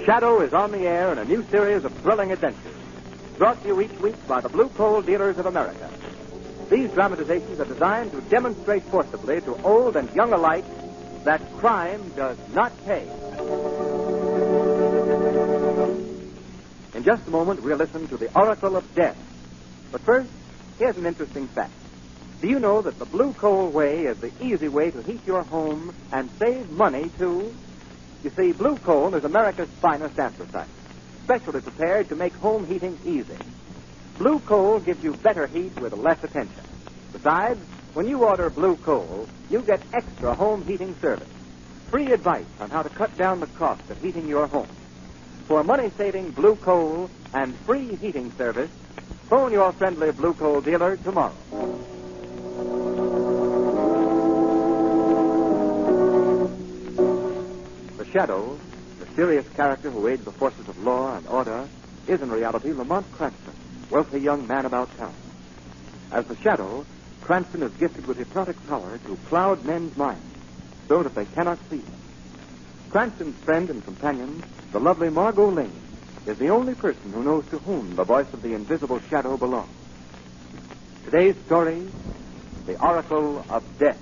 Shadow is on the air in a new series of thrilling adventures, brought to you each week by the Blue Coal Dealers of America. These dramatizations are designed to demonstrate forcibly to old and young alike that crime does not pay. In just a moment, we'll listen to the Oracle of Death. But first, here's an interesting fact. Do you know that the Blue Coal Way is the easy way to heat your home and save money, too? You see, Blue Coal is America's finest anthracite, specially prepared to make home heating easy. Blue Coal gives you better heat with less attention. Besides, when you order Blue Coal, you get extra home heating service, free advice on how to cut down the cost of heating your home. For money-saving Blue Coal and free heating service, phone your friendly Blue Coal dealer tomorrow. The Shadow, the mysterious character who aids the forces of law and order, is in reality Lamont Cranston, wealthy young man about town. As the Shadow, Cranston is gifted with hypnotic power to cloud men's minds so that they cannot see him. Cranston's friend and companion, the lovely Margot Lane, is the only person who knows to whom the voice of the invisible Shadow belongs. Today's story, The Oracle of Death.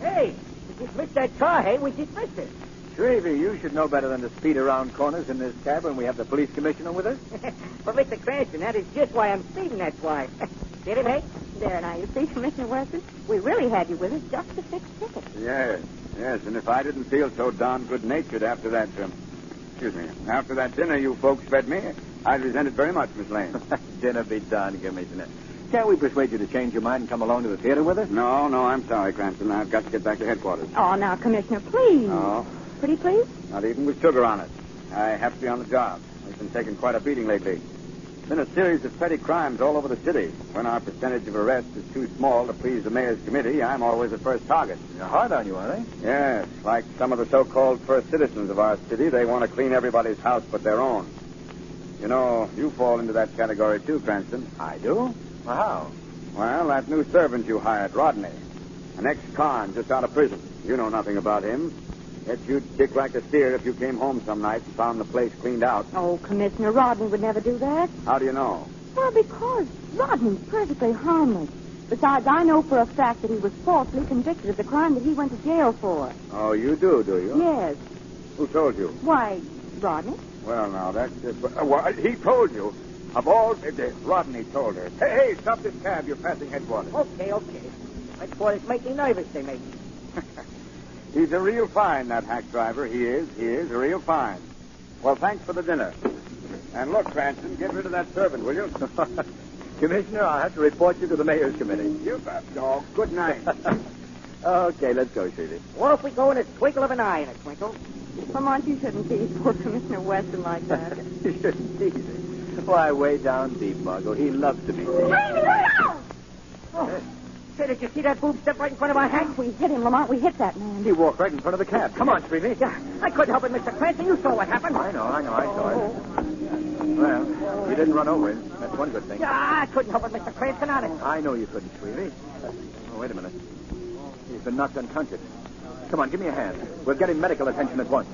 Hey, we just missed that car, hey? We just missed it. Shrevey, you should know better than to speed around corners in this cab when we have the police commissioner with us. But, Mr. Cranston, that is just why I'm speeding, that's why. Get it, hey? There now, you see, Commissioner Weston, we really had you with us just to fix tickets. Yes, and if I didn't feel so darn good-natured after that, after that dinner you folks fed me, I'd resent it very much, Miss Lane. Dinner be done, Commissioner. Can't we persuade you to change your mind and come along to the theater with us? No, I'm sorry, Cranston. I've got to get back to headquarters. Oh, now, Commissioner, please. No. Pretty please? Not even with sugar on it. I have to be on the job. I've been taking quite a beating lately. Been a series of petty crimes all over the city. When our percentage of arrests is too small to please the mayor's committee, I'm always the first target. They're hard on you, are they? Yes, like some of the so-called first citizens of our city, they want to clean everybody's house but their own. You know, you fall into that category too, Cranston. I do? Well, how? Well, that new servant you hired, Rodney. An ex-con just out of prison. You know nothing about him. Yet you'd kick like a steer if you came home some night and found the place cleaned out. Oh, Commissioner, Rodney would never do that. How do you know? Well, because Rodney's perfectly harmless. Besides, I know for a fact that he was falsely convicted of the crime that he went to jail for. Oh, you do you? Yes. Who told you? Why, Rodney? Well, now, that's just... Well, he told you. Of all... Rodney told her. Hey, stop this cab. You're passing headquarters. Okay. Headquarters make me nervous, they make me. He's a real fine, that hack driver. He is a real fine. Well, thanks for the dinner. And look, Cranston, get rid of that servant, will you? Commissioner, I'll have to report you to the mayor's committee. You bet. Oh, good night. Okay, let's go, Shrevey. Off we go in a twinkle of an eye in a twinkle. Lamont, you shouldn't tease poor Commissioner Weston like that. You shouldn't tease him. Why, way down deep, Margot. He loves to be teased. Oh. Say, did you see that boob step right in front of my hat? We hit him, Lamont. We hit that man. He walked right in front of the cab. Come on, Shrevey. Yeah, I couldn't help it, Mr. Cranston. You saw what happened. I know. I saw it. Well, you didn't run over him. That's one good thing. Yeah, I couldn't help it, Mr. Cranston, honest. I know you couldn't, Shrevey. Oh, wait a minute. He's been knocked unconscious. Come on, give me a hand. We'll get him medical attention at once.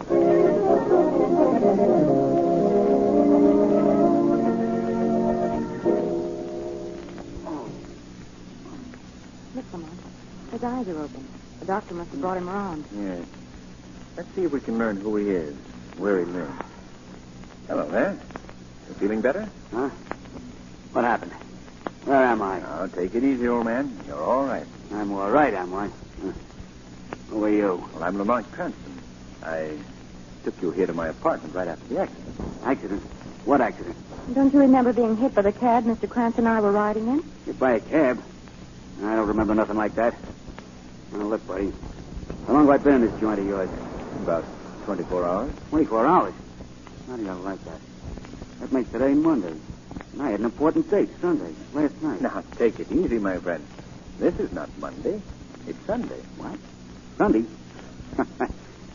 Look, Lamont. His eyes are open. The doctor must have brought him around. Yes. Let's see if we can learn who he is, where he lives. Hello there. You feeling better? Huh? What happened? Where am I? Now, take it easy, old man. You're all right. I'm all right, am I? Who are you? Well, I'm Lamont Cranston. I took you here to my apartment right after the accident. Accident? What accident? Don't you remember being hit by the cab Mr. Cranston and I were riding in? Hit by a cab? I don't remember nothing like that. Now, look, buddy. How long have I been in this joint of yours? About 24 hours. 24 hours? How do you like that? That makes today Monday. And I had an important date, Sunday, last night. Now, take it easy, my friend. This is not Monday. It's Sunday. What? Sunday?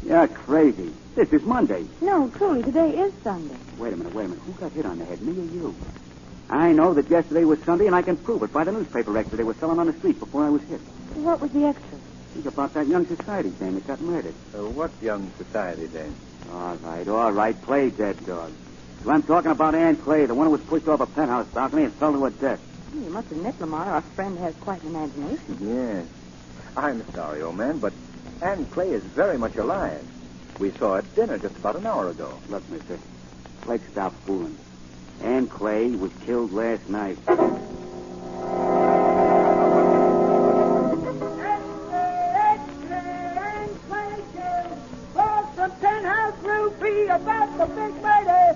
You're crazy. This is Monday. No, truly, today is Sunday. Wait a minute. Who got hit on the head, me or you? I know that yesterday was Sunday, and I can prove it by the newspaper extra they were selling on the street before I was hit. What was the extra? It's about that young society dame that got murdered. What young society dame? All right. Clay dead, dog. So I'm talking about Ann Clay, the one who was pushed off a penthouse balcony and fell to her death. You must admit, Lamont, our friend has quite an imagination. Yes. I'm sorry, old man, but Ann Clay is very much alive. We saw her at dinner just about an hour ago. Look, mister, let's stop fooling. Ann Clay was killed last night. About the big murder.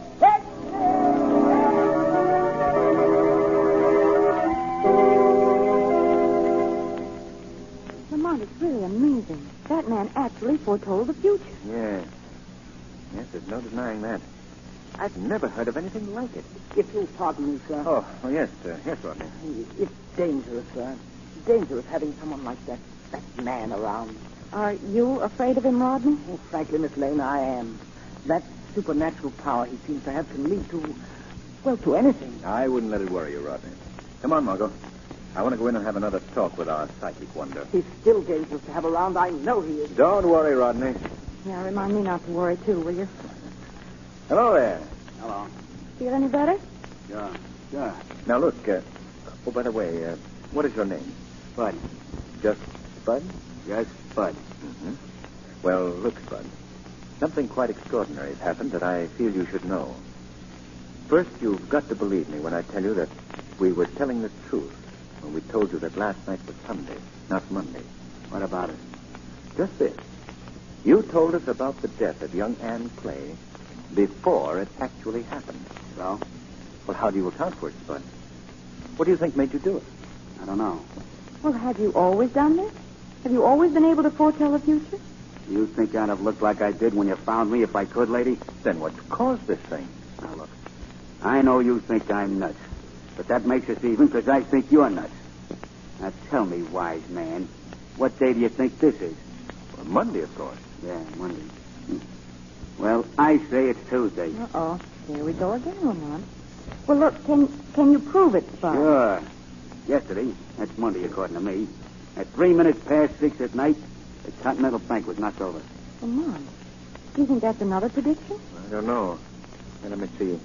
Lamont, it's really amazing. That man actually foretold the future. Yes. Yes, there's no denying that. I've never heard of anything like it. If you'll pardon me, sir. Oh, yes, Rodney. It's dangerous, sir. Dangerous having someone like that man around. Are you afraid of him, Rodney? Oh, frankly, Miss Lane, I am. That supernatural power he seems to have can lead to, well, to anything. I wouldn't let it worry you, Rodney. Come on, Margot. I want to go in and have another talk with our psychic wonder. He's still dangerous to have around. I know he is. Don't worry, Rodney. Yeah, remind me not to worry, too, will you? Hello there. Hello. Feel any better? Sure. Now, look, oh, by the way, what is your name? Spud. Just Spud? Yes, Spud. Mm-hmm. Well, look, Spud. Something quite extraordinary has happened that I feel you should know. First, you've got to believe me when I tell you that we were telling the truth when we told you that last night was Sunday, not Monday. What about it? Just this. You told us about the death of young Ann Clay before it actually happened. So? Well, how do you account for it, Spud? What do you think made you do it? I don't know. Well, have you always done this? Have you always been able to foretell the future? You think I'd have looked like I did when you found me if I could, lady? Then what caused this thing? Now, look. I know you think I'm nuts. But that makes us even because I think you're nuts. Now, tell me, wise man, what day do you think this is? Well, Monday, of course. Yeah, Monday. Well, I say it's Tuesday. Uh-oh. Here we go again, Lamont. Well, look, can you prove it, Spud? Sure. Yesterday, that's Monday according to me, at 3 minutes past 6 at night, the Continental Bank was knocked over. Lamont, do you think that's another prediction? I don't know. Now, let me see.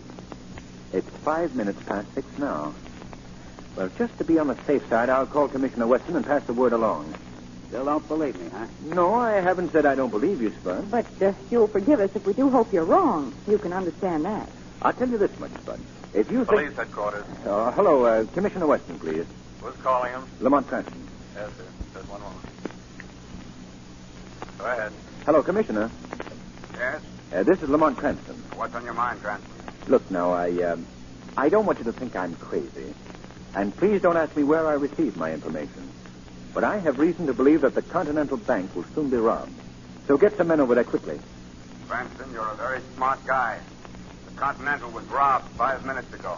It's 5 minutes past 6 now. Well, just to be on the safe side, I'll call Commissioner Weston and pass the word along. Still don't believe me, huh? No, I haven't said I don't believe you, Spud. But you'll forgive us if we do hope you're wrong. You can understand that. I'll tell you this much, Spud. If you Police think... headquarters. Hello, Commissioner Weston, please. Who's calling him? Lamont Cranston. Yes, sir. Just one moment. Go ahead. Hello, Commissioner. Yes? This is Lamont Cranston. What's on your mind, Cranston? Look, now, I don't want you to think I'm crazy. And please don't ask me where I received my information. But I have reason to believe that the Continental Bank will soon be robbed. So get some men over there quickly. Cranston, you're a very smart guy. The Continental was robbed 5 minutes ago.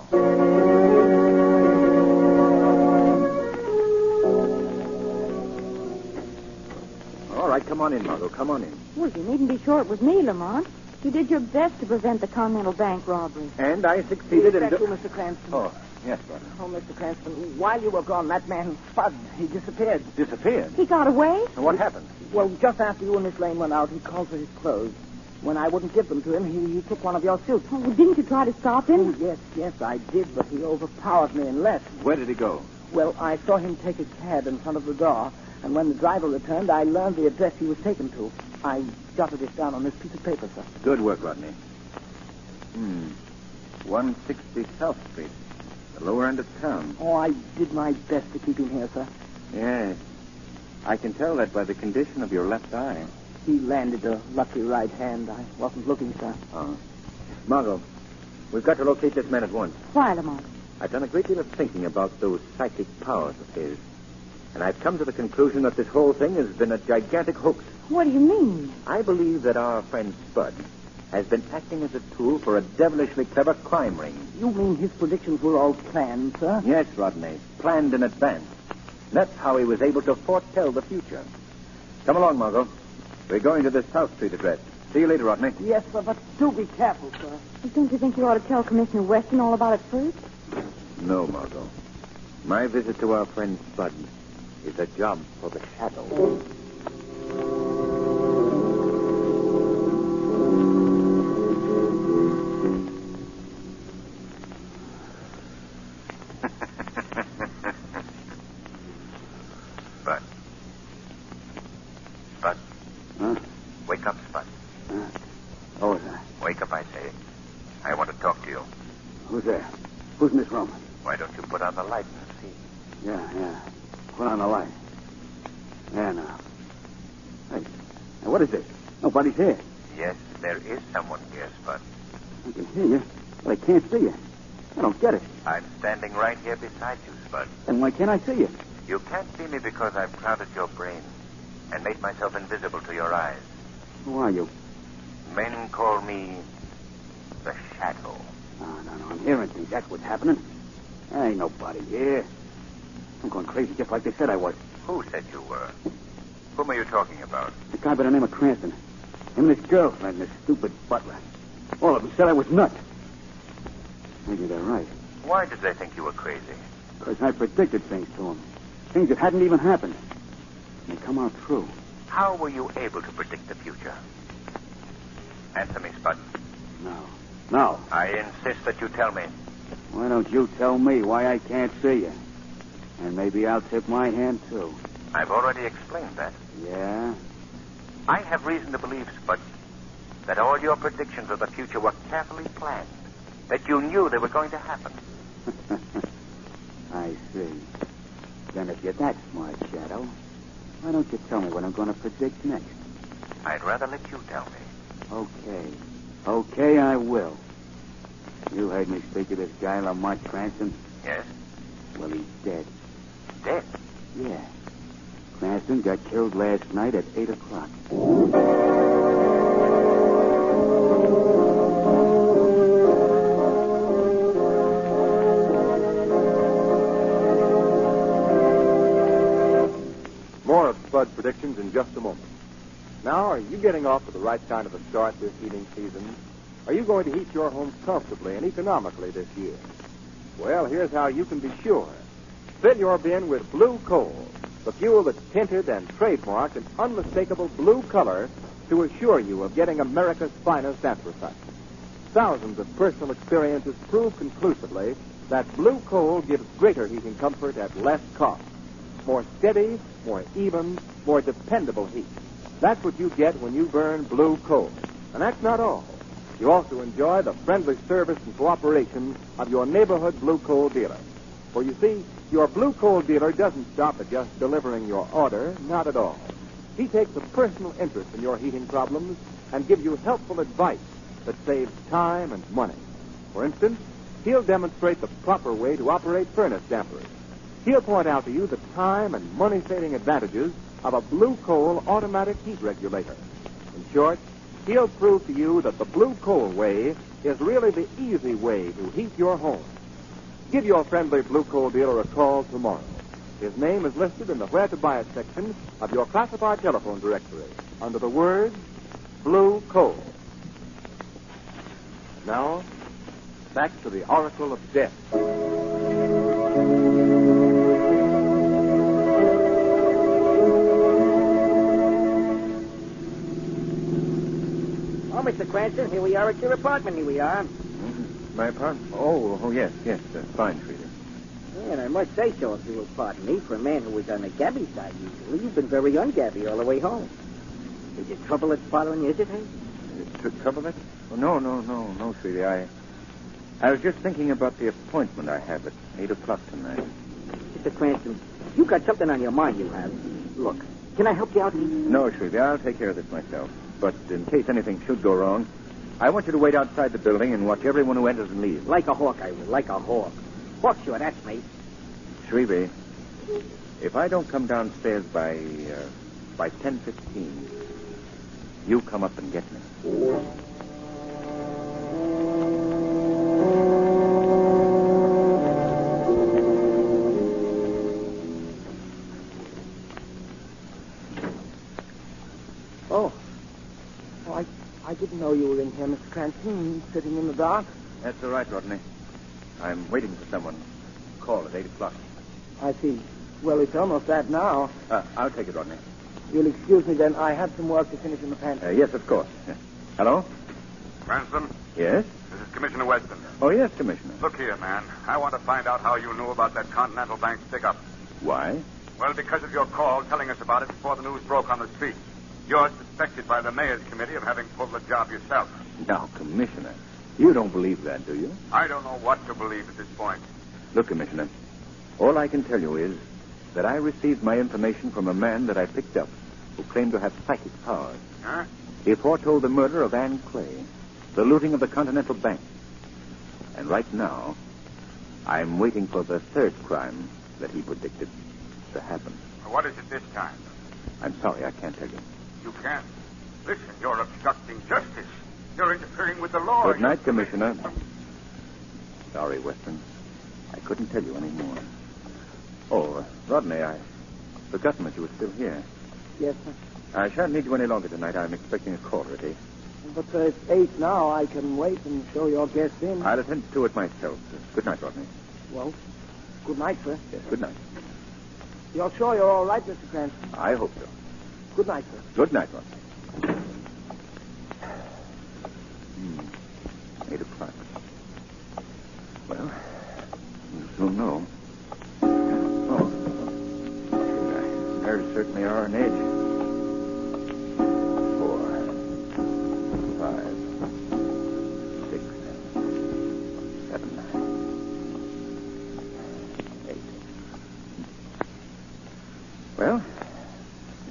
All right, come on in, Margot. Come on in. Well, you needn't be sure it was me, Lamont. You did your best to prevent the Continental Bank robbery. And I succeeded in... Thank you, Mr. Cranston. Oh, yes, brother. Oh, Mr. Cranston, while you were gone, that man, Spud, he disappeared. Disappeared? He got away? And what happened? Well, just after you and Miss Lane went out, he called for his clothes. When I wouldn't give them to him, he took one of your suits. Oh, didn't you try to stop him? Oh, yes, I did, but he overpowered me and left. Where did he go? Well, I saw him take a cab in front of the door, and when the driver returned, I learned the address he was taken to. I jotted it down on this piece of paper, sir. Good work, Rodney. 160 South Street, the lower end of town. Oh, I did my best to keep him here, sir. Yes. I can tell that by the condition of your left eye. He landed a lucky right hand. I wasn't looking, sir. Oh. Margot, we've got to locate this man at once. Why, Lamont? I've done a great deal of thinking about those psychic powers of his. And I've come to the conclusion that this whole thing has been a gigantic hoax. What do you mean? I believe that our friend Spud has been acting as a tool for a devilishly clever crime ring. You mean his predictions were all planned, sir? Yes, Rodney. Planned in advance. That's how he was able to foretell the future. Come along, Margot. We're going to the South Street address. See you later, Rodney. Yes, sir, but do be careful, sir. Don't you think you ought to tell Commissioner Weston all about it first? No, Margot. My visit to our friend Spud is a job for the Shadow. Spud. Huh? Wake up, Spud. Oh, is that? Wake up, I say. I want to talk to you. Who's there? Who's in this room? Why don't you put on the light and see? Yeah. Put on the light. Yeah, now. Hey, what is this? Nobody's here. Yes, there is someone here, Spud. I can hear you, but I can't see you. I don't get it. I'm standing right here beside you, Spud. Then why can't I see you? You can't see me because I've clouded your brain and made myself invisible to your eyes. Who are you? Men call me the Shadow. No. I'm hearing things. That's what's happening. There ain't nobody here. I'm going crazy just like they said I was. Who said you were? Whom are you talking about? The guy by the name of Cranston. Him and his girlfriend, this stupid butler. All of them said I was nuts. Maybe they're right. Why did they think you were crazy? Because I predicted things to them. Things that hadn't even happened. And they come out true. How were you able to predict the future? Answer me, Spud. No. I insist that you tell me. Why don't you tell me why I can't see you? And maybe I'll tip my hand, too. I've already explained that. Yeah? I have reason to believe, Spud, that all your predictions of the future were carefully planned. That you knew they were going to happen. I see. Then if you're that smart, Shadow, why don't you tell me what I'm going to predict next? I'd rather let you tell me. Okay, I will. You heard me speak of this guy, Lamont Cranston? Yes? Well, he's dead. Dead? Yeah. Cranston got killed last night at 8 o'clock. More of Spud's predictions in just a moment. Now, are you getting off to the right kind of a start this heating season? Are you going to heat your home comfortably and economically this year? Well, here's how you can be sure. Fill your bin with blue coal, the fuel that's tinted and trademarked an unmistakable blue color to assure you of getting America's finest anthracite. Thousands of personal experiences prove conclusively that blue coal gives greater heating comfort at less cost. More steady, more even, more dependable heat. That's what you get when you burn blue coal. And that's not all. You also enjoy the friendly service and cooperation of your neighborhood blue coal dealer. For you see, your blue coal dealer doesn't stop at just delivering your order, not at all. He takes a personal interest in your heating problems and gives you helpful advice that saves time and money. For instance, he'll demonstrate the proper way to operate furnace dampers. He'll point out to you the time and money-saving advantages of a blue coal automatic heat regulator. In short, he'll prove to you that the blue coal way is really the easy way to heat your home. Give your friendly blue coal dealer a call tomorrow. His name is listed in the Where to Buy It section of your classified telephone directory under the words Blue Coal. Now, back to the Oracle of Death. Oh, Mr. Cranston, here we are at your apartment. Here we are. My apartment? Oh, yes. Fine, Frida. Yeah, and I must say so, if you will pardon me, for a man who was on the Gabby side usually, you've been very un-Gabby all the way home. Is it trouble that's bothering you, is it, hey? Trouble it? Oh, no, Sweetie. I was just thinking about the appointment I have at 8 o'clock tonight. Mr. Cranston, you got something on your mind, you have. Look, can I help you out? No, Sweetie, I'll take care of this myself. But in case anything should go wrong, I want you to wait outside the building and watch everyone who enters and leaves. Like a hawk, I will, like a hawk. Hawkshaw, that's me. Shrevey, if I don't come downstairs by 10:15, you come up and get me. I didn't know you were in here, Mr. Cranston, sitting in the dark. That's all right, Rodney. I'm waiting for someone. at 8 o'clock. I see. Well, it's almost that now. I'll take it, Rodney. You'll excuse me then. I have some work to finish in the pantry. Yes, of course. Yeah. Hello? Cranston, Yes? this is Commissioner Weston. Oh, yes, Commissioner. Look here, man. I want to find out how you knew about that Continental Bank stick-up. Why? Well, because of your call telling us about it before the news broke on the street. You're suspected by the mayor's committee of having pulled the job yourself. Now, Commissioner, you don't believe that, do you? I don't know what to believe at this point. Look, Commissioner, all I can tell you is that I received my information from a man that I picked up who claimed to have psychic powers. Huh? He foretold the murder of Anne Clay, the looting of the Continental Bank. And right now, I'm waiting for the third crime that he predicted to happen. What is it this time? I'm sorry, I can't tell you. You can't. Listen, you're obstructing justice. You're interfering with the law. Good night, Commissioner. Sorry, Weston. I couldn't tell you any more. Oh, Rodney, I forgot that you were still here. Yes, sir. I shan't need you any longer tonight. I'm expecting a caller at 8. But it's 8 now. I can wait and show your guests in. I'll attend to it myself. Good night, Rodney. Well, good night, sir. Yes, good night. You're sure you're all right, Mr. Cranston? I hope so. Good night, sir. Good night, Rodney. 8 o'clock. Well, we'll soon know. Oh, nerves certainly are an edge. 4, 5, 6, 7, 8. Well,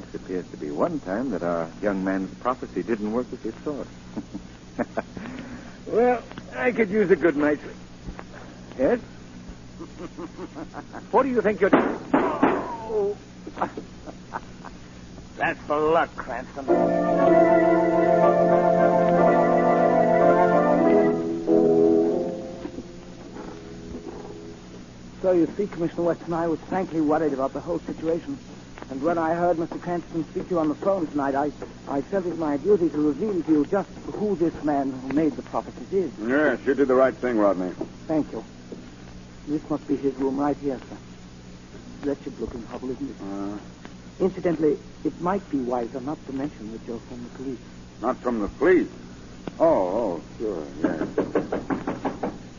this appears to be one time that our young man's prophecy didn't work as he thought. Well, I could use a good night's sleep. Yes? What do you think you're doing? Oh. That's for luck, Cranston. So you see, Commissioner Weston, I was frankly worried about the whole situation. And when I heard Mr. Cranston speak to you on the phone tonight, I felt it my duty to reveal to you just who this man who made the prophecies is. Yes, you did the right thing, Rodney. Thank you. This must be his room right here, sir. Wretched-looking hovel, isn't it? Incidentally, it might be wiser not to mention that you're from the police. Not from the police? Oh, sure, yes.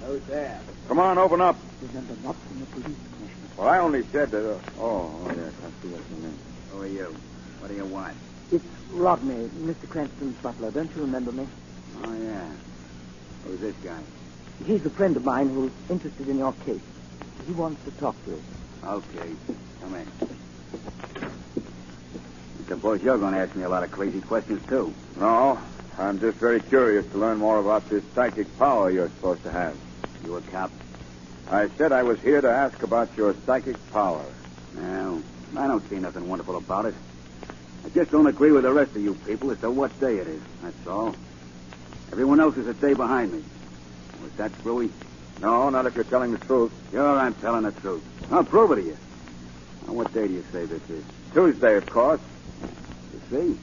Who's there? Come on, open up. Remember, not from the police, Commissioner. Well, I only said that... yes, I see what you mean. Who are you? What do you want? It's Rodney, Mr. Cranston's butler. Don't you remember me? Oh, yeah. Who's this guy? He's a friend of mine who's interested in your case. He wants to talk to you. Okay. Come in. I suppose you're going to ask me a lot of crazy questions, too. No, I'm just very curious to learn more about this psychic power you're supposed to have. You a cop? I said I was here to ask about your psychic power. No, I don't see nothing wonderful about it. I just don't agree with the rest of you people as to what day it is. That's all. Everyone else is a day behind me. Was that screwy? No, not if you're telling the truth. Sure, I'm telling the truth. I'll prove it to you. Now, what day do you say this is? Tuesday, of course. You see?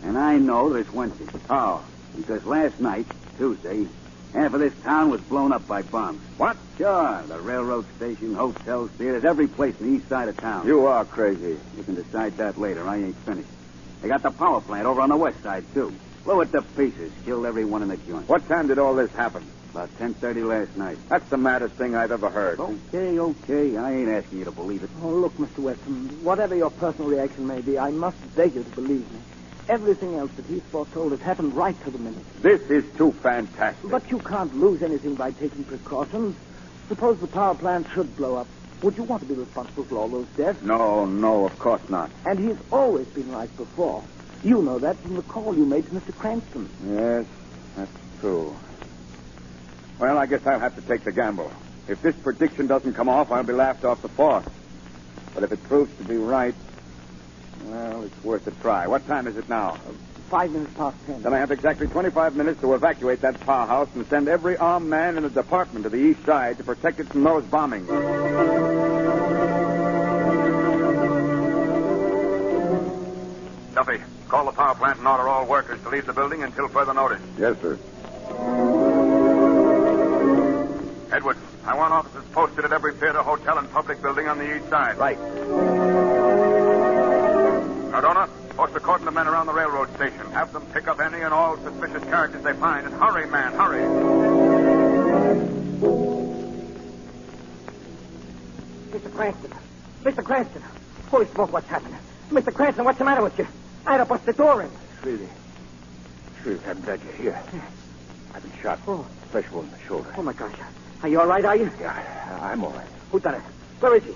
And I know that it's Wednesday. How? Because last night, Tuesday, half of this town was blown up by bombs. What? Sure. The railroad station, hotels, theaters, every place in the east side of town. You are crazy. You can decide that later. I ain't finished. They got the power plant over on the west side, too. Blew it to pieces. Killed everyone in the joint. What time did all this happen? About 10:30 last night. That's the maddest thing I've ever heard. Okay. I ain't asking you to believe it. Oh, look, Mr. Weston, whatever your personal reaction may be, I must beg you to believe me. Everything else that he's foretold has happened right to the minute. This is too fantastic. But you can't lose anything by taking precautions. Suppose the power plant should blow up. Would you want to be responsible for all those deaths? No, of course not. And he's always been right before. You know that from the call you made to Mr. Cranston. Yes, that's true. Well, I guess I'll have to take the gamble. If this prediction doesn't come off, I'll be laughed off the force. But if it proves to be right, well, it's worth a try. What time is it now? 5 minutes past 10. Then I have exactly 25 minutes to evacuate that powerhouse and send every armed man in the department to the east side to protect it from those bombings. Duffy, call the power plant and order all workers to leave the building until further notice. Yes, sir. Edwards, I want officers posted at every theater, hotel, and public building on the east side. Right. Cardona, post a cordon of men around the railroad station. Have them pick up any and all suspicious characters they find. And hurry, man, hurry. Mr. Cranston. Mr. Cranston. Holy smoke, what's happening? Mr. Cranston, what's the matter with you? I had to bust the door in. Really I'm glad you're here. I've been shot. Oh. Flesh wound in the shoulder. Oh, my gosh. Are you all right, are you? Yeah, I'm all right. Who done it? Where is he?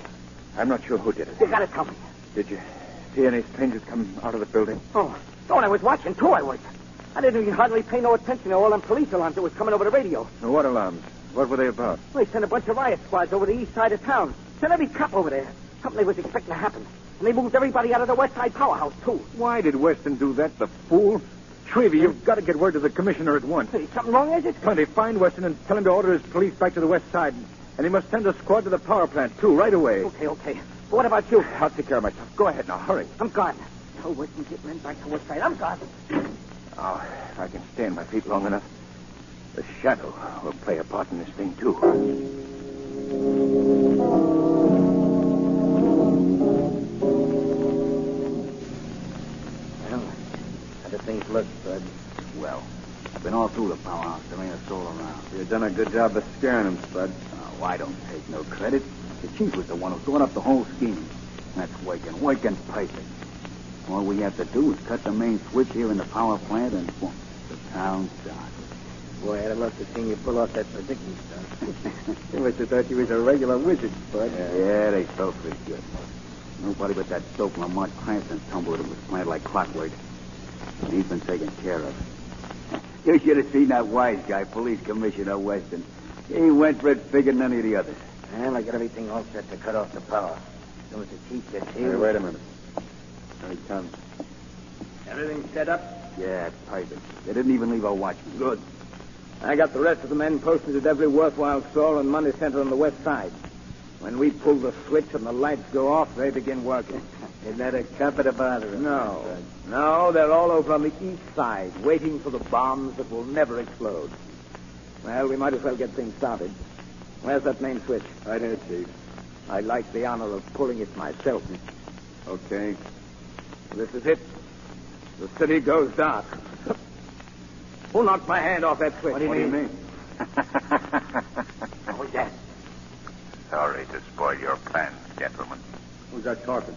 I'm not sure who did it. You gotta tell me. Did you see any strangers come out of the building? Oh, and I was watching, too, I was. I didn't even hardly pay no attention to all them police alarms that was coming over the radio. What alarms? What were they about? Well, they sent a bunch of riot squads over the east side of town. Sent every cop over there. Something they was expecting to happen. And they moved everybody out of the west side powerhouse, too. Why did Weston do that, the fool? Shrevey, you've got to get word to the commissioner at once. Hey, something wrong, is it? Plenty. Find Weston and tell him to order his police back to the west side. And he must send a squad to the power plant, too, right away. Okay. But what about you? I'll take care of myself. Go ahead now. Hurry. I'm gone. Tell Weston to get men back to west side. I'm gone. Oh, if I can stay on my feet long enough, the shadow will play a part in this thing, too. Well, how do things look, Bud? Well, I've been all through the powerhouse. There ain't a soul around. You've done a good job of scaring them, Spud. Oh, I don't take no credit. The chief was the one who thought up the whole scheme. That's working perfect. All we have to do is cut the main switch here in the power plant and boom, the town's dark. Boy, I'd love to see you pull off that predicting stuff. They must have thought you was a regular wizard, Spud. Yeah, they felt pretty good. Nobody but that dope Lamont Cranston tumbled into this plant like clockwork. And he's been taken care of. You should have seen that wise guy, Police Commissioner Weston. He went for it, figured none of the others. Well, I got everything all set to cut off the power. As soon as the chief gets here... Hey, wait a minute. Here he comes. Everything set up? Yeah, it's perfect. They didn't even leave a watchman. Good. I got the rest of the men posted at every worthwhile store and money center on the west side. When we pull the switch and the lights go off, they begin working. Isn't that a cop to bother him? No, they're all over on the east side, waiting for the bombs that will never explode. Well, we might as well get things started. Where's that main switch? Right here, Chief. I'd like the honor of pulling it myself. Okay. This is it. The city goes dark. Who knocked my hand off that switch? What do you mean? What was that? Sorry to spoil your plans, gentlemen. Who's that talking?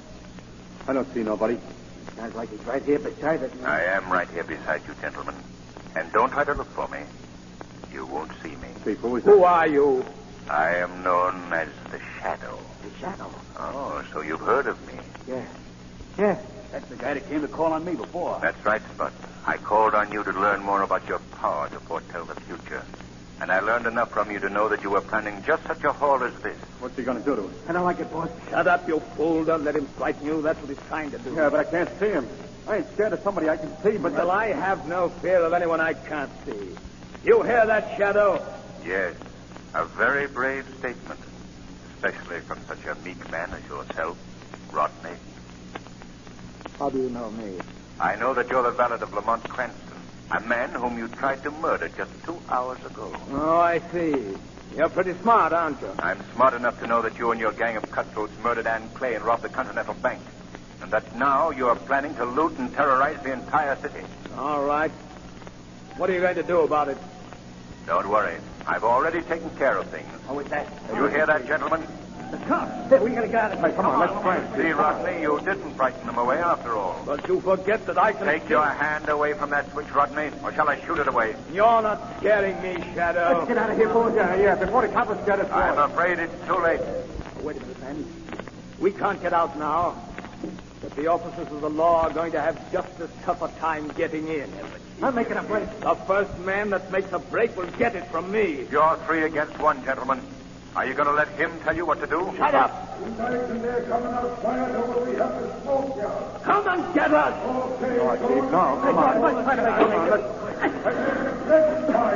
I don't see nobody. Sounds like he's right here beside us. I am right here beside you, gentlemen. And don't try to look for me. You won't see me. Chief, who is Who are you? I am known as the Shadow. The shadow. Oh, so you've heard of me. Yeah. That's the guy that came to call on me before. That's right, Spud. I called on you to learn more about your power to foretell the future. And I learned enough from you to know that you were planning just such a haul as this. What's he going to do to us? I don't like it, boss. Shut up, you fool. Don't let him frighten you. That's what he's trying to do. Yeah, but I can't see him. I ain't scared of somebody I can see, but... Well, I have no fear of anyone I can't see. You hear that, Shadow? Yes, a very brave statement. Especially from such a meek man as yourself, Rodney. How do you know me? I know that you're the valet of Lamont Cranston, a man whom you tried to murder just 2 hours ago. Oh, I see. You're pretty smart, aren't you? I'm smart enough to know that you and your gang of cutthroats murdered Ann Clay and robbed the Continental Bank. And that now you're planning to loot and terrorize the entire city. All right. What are you going to do about it? Don't worry. I've already taken care of things. Oh, is that? You hear that, gentlemen? The cops. Hey, we gotta get out of here. Come on, let's try and See, Rodney, you didn't frighten them away after all. But you forget that I can... Take your hand away from that switch, Rodney, or shall I shoot it away? You're not scaring me, Shadow. Let's get out of here, boys. Yeah, before the cops get us... I'm afraid it's too late. Wait a minute, man. We can't get out now. But the officers of the law are going to have just as tough a time getting in. I'm making a break. The first man that makes a break will get it from me. You're 3 against 1, gentlemen. Are you going to let him tell you what to do? Shut up. You guys in there coming out quiet over we have to smoke you. Come and get us. Okay. Oh, Chief, no, come on.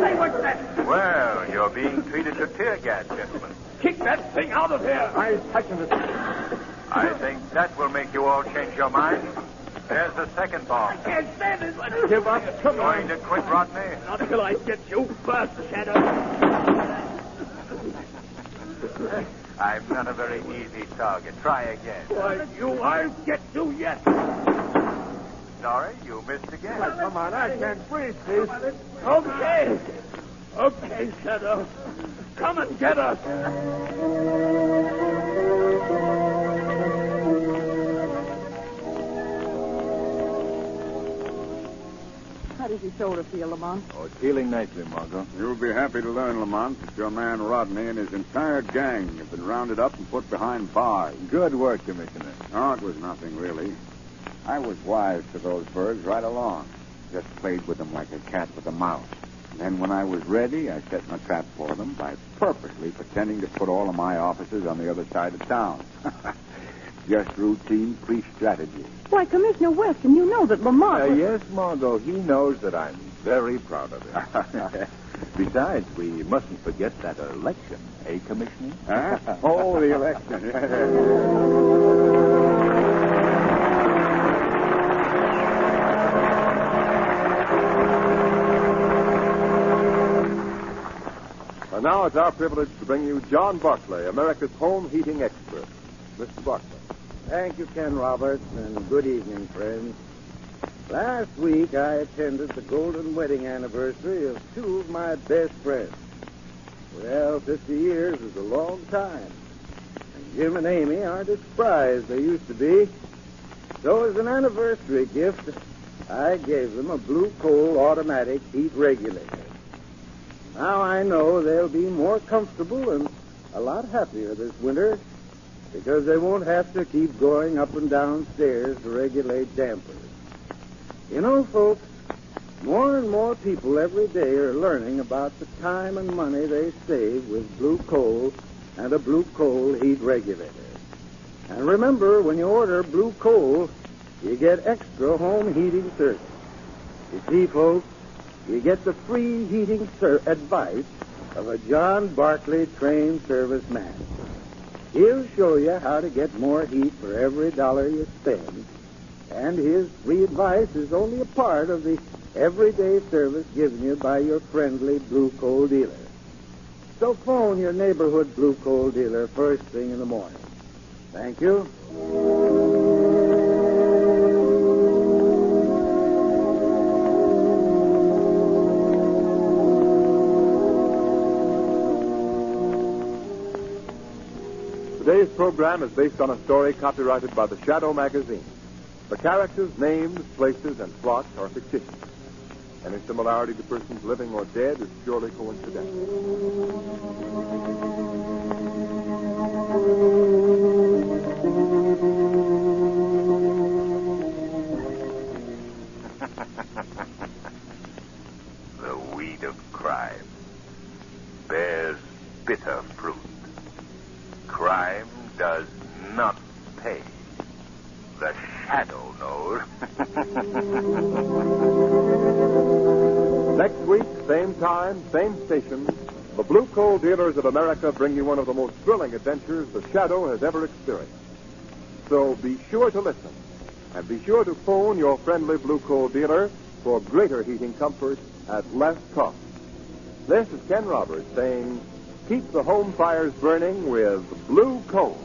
Hey, what's that? Well, you're being treated to tear gas, gentlemen. Kick that thing out of here. I touching this. I think that will make you all change your mind. There's the second bomb. Can't stand it. Give up. Come on. Going to quit, Rodney? Not till I get you first, Shadow. I'm not a very easy target. Try again. Why, you, I'll get you yet. Sorry, you missed again. Well, come on, I can't breathe, please. Okay. Okay, Shadow. Come and get us. How does your shoulder feel, Lamont? Oh, it's healing nicely, Margot. You'll be happy to learn, Lamont, that your man Rodney and his entire gang have been rounded up and put behind bars. Good work, Commissioner. No, it was nothing, really. I was wise to those birds right along. Just played with them like a cat with a mouse. And then when I was ready, I set my trap for them by purposely pretending to put all of my officers on the other side of town. Just routine police strategy. Why, Commissioner Weston, you know that Lamont... Yes, Margot, he knows that I'm very proud of him. Besides, we mustn't forget that election, eh, Commissioner? Huh? Oh, the election. And now it's our privilege to bring you John Barclay, America's home heating expert. Mr. Barclay. Thank you, Ken Roberts, and good evening, friends. Last week, I attended the golden wedding anniversary of two of my best friends. Well, 50 years is a long time. And Jim and Amy aren't as spry as they used to be. So as an anniversary gift, I gave them a blue coal automatic heat regulator. Now I know they'll be more comfortable and a lot happier this winter because they won't have to keep going up and down stairs to regulate dampers. You know, folks, more and more people every day are learning about the time and money they save with blue coal and a blue coal heat regulator. And remember, when you order blue coal, you get extra home heating service. You see, folks, you get the free heating advice of a John Barclay trained serviceman. He'll show you how to get more heat for every dollar you spend. And his free advice is only a part of the everyday service given you by your friendly blue coal dealer. So phone your neighborhood blue coal dealer first thing in the morning. Thank you. Today's program is based on a story copyrighted by the Shadow magazine. The characters, names, places, and plots are fictitious. Any similarity to persons living or dead is purely coincidental. The weed of crime bears bitter fruit. Crime does not pay. The Shadow knows. Next week, same time, same station, the Blue Coal Dealers of America bring you one of the most thrilling adventures the Shadow has ever experienced. So be sure to listen, and be sure to phone your friendly Blue Coal dealer for greater heating comfort at less cost. This is Ken Roberts saying, keep the home fires burning with Blue Coal.